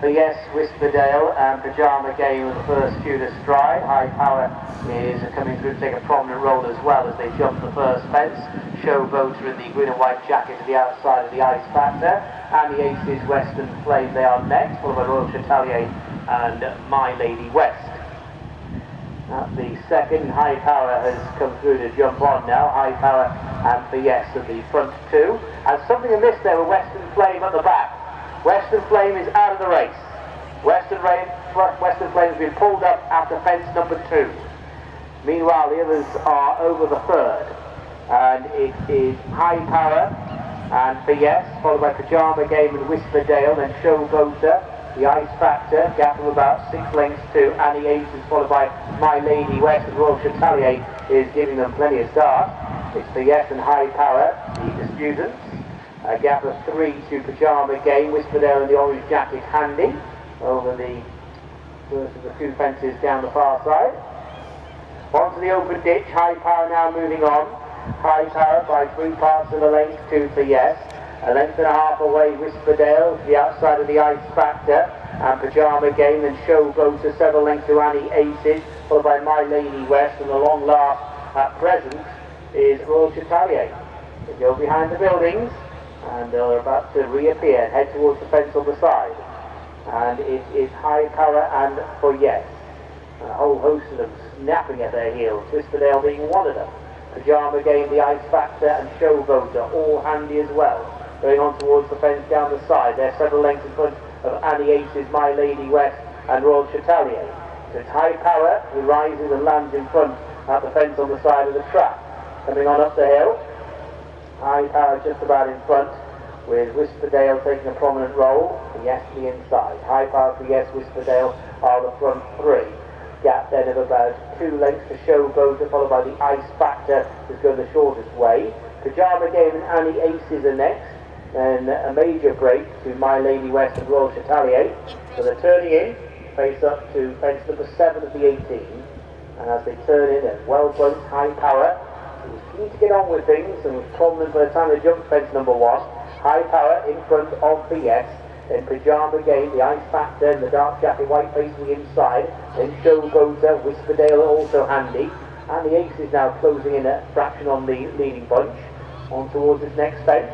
So yes, Whisperdale and Pyjama Game with the first cue to stride. High Power is coming through to take a prominent role as well as they jump the first fence. Showboater in the green and white jacket to the outside of the Ice Factor. And the Aces, Western Flame, they are next, followed by Royal Chatelier and My Lady West. At the second, High Power has come through to jump on now. High Power and Yes at the front two. And something amiss there with Western Flame at the back. Western Flame is out of the race. Western Flame has been pulled up after fence number 2. Meanwhile, the others are over the third. And it is High Power and Yes, followed by Pyjama Game and Whisperdale, then Showboater, the Ice Factor, gap of about 6 lengths to Annie Aces, followed by My Lady West, and Royal Chatelier is giving them plenty of start. It's Yes and High Power, the disputants. A gap of 3 to Pyjama Game, Whisperdale in the orange jacket handy over the first of the 2 fences down the far side. Onto the open ditch, High Power now moving on. High Power by 3 parts of the length to Yes. A length and a half away, Whisperdale to the outside of the Ice Factor, and Pyjama Game and Showboater several lengths to Annie Aces, followed by My Lady West, and the long last at present is Royal Chatelier. They go behind the buildings and they're about to reappear and head towards the fence on the side. And it is High Power and Yes. A whole host of them snapping at their heels, Whisperdale being one of them. Pyjama Game, the Ice Factor and Showboater, all handy as well. Going on towards the fence down the side. They're several lengths in front of Annie Aces, My Lady West and Royal Chatelier. So it's High Power who rises and lands in front at the fence on the side of the track. Coming on up the hill, High Power just about in front, with Whisperdale taking a prominent role. Yes to the inside. High Power, Yes, Whisperdale are the front 3. Gap then of about 2 lengths to Showboater, followed by the Ice Factor, who's going the shortest way. Pyjama Game and Annie Aces are next. Then a major break to My Lady West and Royal Chatelier. So they're turning in, face up to fence number 7 of the 18. And as they turn in, a well-placed High Power, who was keen to get on with things and was prominent by the time they jumped fence number 1. High Power in front of Yes. Then Pyjama Game, the Ice Factor, and the dark jacket, white face to the inside. Then Showboater, Whisperdale also handy. And the Aces now closing in a fraction on the leading bunch. On towards this next fence.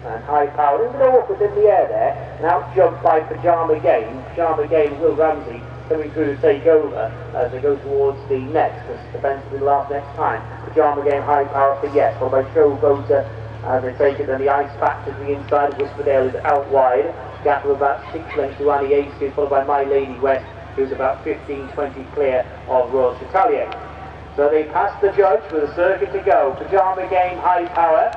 And High Power, a bit awkward in the air there. Now jumped by Pyjama Game. Pyjama Game, Will Ramsey coming through to take over as they go towards the next. The fence will be the last next time. Pyjama Game, High Power Yes, followed by Showboater as they take it. Then the Ice Factor to the inside. Whisperdale is out wide. Gap of about 6 lengths to Annie Aces, followed by My Lady West, who's about 15-20 clear of Royal Chatelier. So they pass the judge with a circuit to go. Pyjama Game, High Power,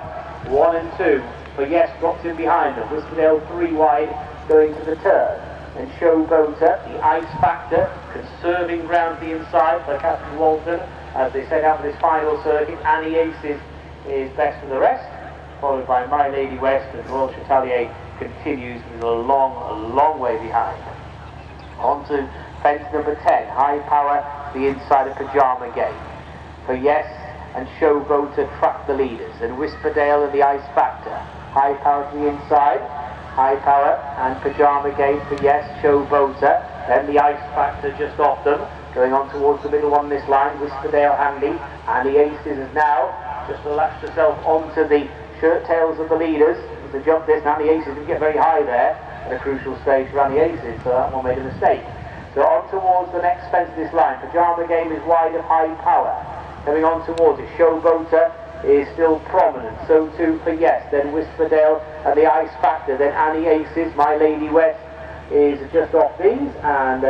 1 and 2. Yes drops in behind them. Whisperdale 3 wide going to the turn. And Showboater, the Ice Factor, conserving round the inside by Captain Walton as they set out for this final circuit. Annie Aces is best for the rest, followed by My Lady West, and Royal Chatelier continues with a long way behind. On to fence number 10. High Power, the inside of Pyjama Game. Yes and Showboater track the leaders, and Whisperdale and the Ice Factor. High Power to the inside. High Power and Pyjama Game Yes, Showboater. Then the Ice Factor just off them. Going on towards the middle one this line. Whisperdale handy. And the Aces has now just latched herself onto the shirt tails of the leaders. To jump this, and Annie Aces didn't get very high there at a crucial stage for Annie Aces, so that one made a mistake. So on towards the next fence of this line. Pyjama Game is wide of High Power. Coming on towards it, Showboater is still prominent, so too for Yes. Then Whisperdale and the Ice Factor. Then Annie Aces, My Lady West is just off these, and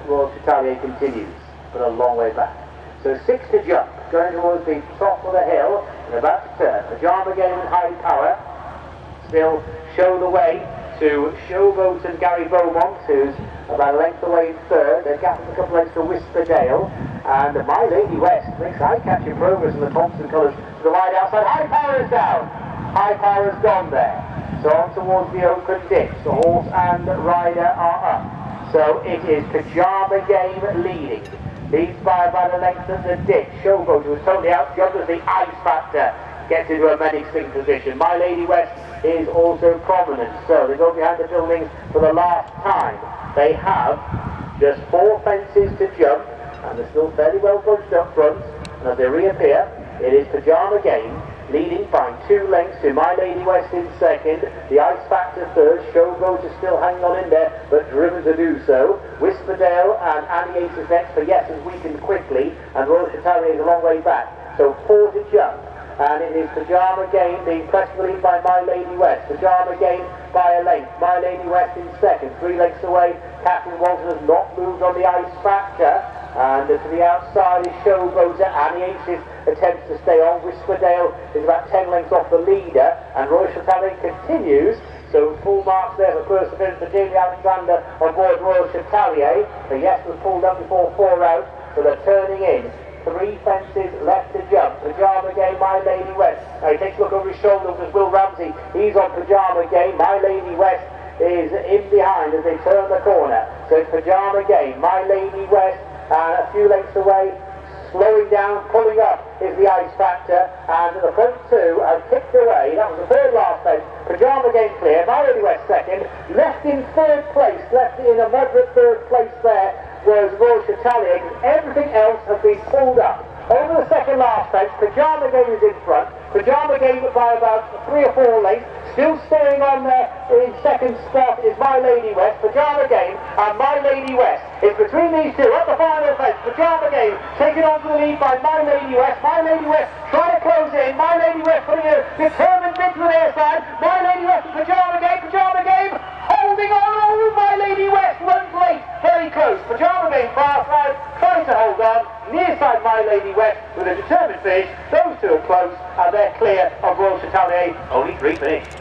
Royal Chatelier continues, but a long way back. So 6 to jump, going towards the top of the hill, and about to turn. Pyjama Game and High Power still show the way to Showboat and Gary Beaumont, who's about a length away in third. They're gapping a couple lengths to Whisperdale, and My Lady West makes eye-catching progress in the Thompson colours to the wide outside. High Power is down. High Power has gone there. So on towards the open ditch. The horse and rider are up. So it is Pyjama Game leading. Leads by about a length of the ditch. Showboat, who was totally outjumped as the Ice Factor gets into a menacing position. My Lady West is also prominent. So they go behind the buildings for the last time. They have just 4 fences to jump, and they're still fairly well bunched up front. And as they reappear, it is Pyjama Game, leading by 2 lengths to My Lady West in second, the Ice Factor third, Showboat is still hanging on in there, but driven to do so. Whisperdale and Annie Ace is next, for Yes has weakened quickly, and Royal Chevalier is a long way back. So 4 to jump, and it is Pyjama Game being pressed to the lead by My Lady West. Pyjama Game by a length, My Lady West in second, 3 lengths away. Captain Walton has not moved on the Ice Factor. And to the outside is Showboat. Annie Aces attempts to stay on. Whisperdale is about 10 lengths off the leader, and Royal Chevalier continues. So full marks there for first appearance for Jamie Alexander on board Royal Chevalier. The Yes was pulled up before 4 out, so they're turning in. 3 fences left to jump. Pyjama Game, My Lady West. Now he takes a look over his shoulder with Will Ramsey. He's on Pyjama Game. My Lady West is in behind as they turn the corner. So it's Pyjama Game, My Lady West, and a few lengths away, slowing down, pulling up is the Ice Factor, and the front 2 have kicked away. That was the third last fence. Pyjama Game clear, My Lady West second, left in third place, left in a moderate third place there was Royal Chevalier, because everything else has been pulled up. Over the second last fence, Pyjama Game is in front. Pyjama Game by about 3 or 4 lengths. Still staying on there in second spot is My Lady West. Pyjama Game and My Lady West. It's between these two at the final fence. Pyjama Game taken on to the lead by My Lady West. My Lady West trying to close in. My Lady West putting a determined bid to the near side. My Lady West and Pyjama